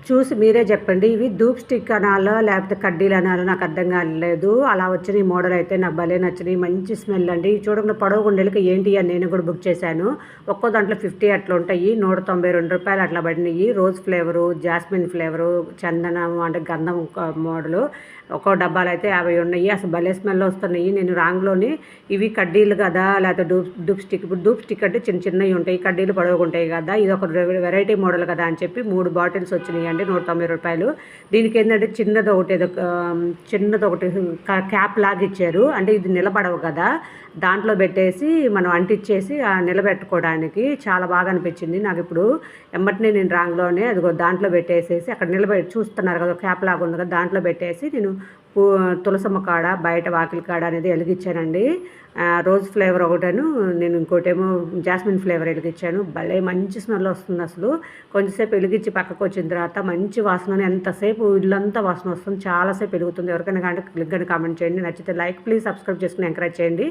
చూసి మీరే చెప్పండి. ఇవి ధూప్ స్టిక్ అనాలో, లేకపోతే కడ్డీలు అనాలో నాకు అర్థం కాలేదు. అలా వచ్చిన ఈ మోడల్ అయితే నాకు భలే నచ్చినాయి. మంచి స్మెల్ అండి. చూడండి పొడవు గుండెలకి ఏంటి అని నేను కూడా బుక్ చేశాను. ఒక్కో దాంట్లో 50 అట్లా ఉంటాయి. రూ. 192 అట్లా పడినాయి. రోజ్ ఫ్లేవరు, జాస్మిన్ ఫ్లేవరు, చందనం అంటే గంధం మోడలు. ఒక్కో డబ్బాలు అయితే 50 ఉన్నాయి. అసలు భలే స్మెల్ వస్తున్నాయి. నేను రాంగ్లోని ఇవి కడ్డీలు కదా, లేకపోతే ధూప్ స్టిక్. ఇప్పుడు ధూప్ స్టిక్ అంటే చిన్న చిన్నవి ఉంటాయి, కడ్డీలు పొడవుగా ఉంటాయి కదా, ఇది ఒక వెరైటీ మోడల్ కదా అని చెప్పి 3 బాటిల్స్ వచ్చినాయి అండి. రూ. 190. దీనికి ఏంటంటే చిన్నదొకటి క్యాప్ లాగా ఇచ్చారు. అంటే ఇది నిలబడవు కదా, దాంట్లో పెట్టేసి మనం అంటించేసి నిలబెట్టుకోవడానికి చాలా బాగా అనిపించింది నాకు. ఇప్పుడు ఎమ్మటినే నేను రాంగ్లోనే అదిగో దాంట్లో పెట్టేసేసి అక్కడ చూస్తున్నారు కదా, క్యాప్ లాగా ఉంది కదా, దాంట్లో పెట్టేసి నేను తులసమ్మ కాడ బయట వాకిలి కాడ అనేది వెలిగించానండి. రోజ్ ఫ్లేవర్ ఒకటను, నేను ఇంకోటేమో జాస్మిన్ ఫ్లేవర్ వెలిగించాను. భలే మంచి స్మెల్ వస్తుంది అసలు. కొంచెంసేపు వెలిగించి పక్కకు వచ్చిన తర్వాత మంచి వాసన, ఎంతసేపు ఇల్లంతా వాసన వస్తుంది. చాలాసేపు వెలుగుతుంది. ఎవరికైనా కానీ క్లిక్ అని కామెంట్ చేయండి. నచ్చితే లైక్, ప్లీజ్ సబ్స్క్రైబ్ చేసుకుని ఎంకరేజ్ చేయండి.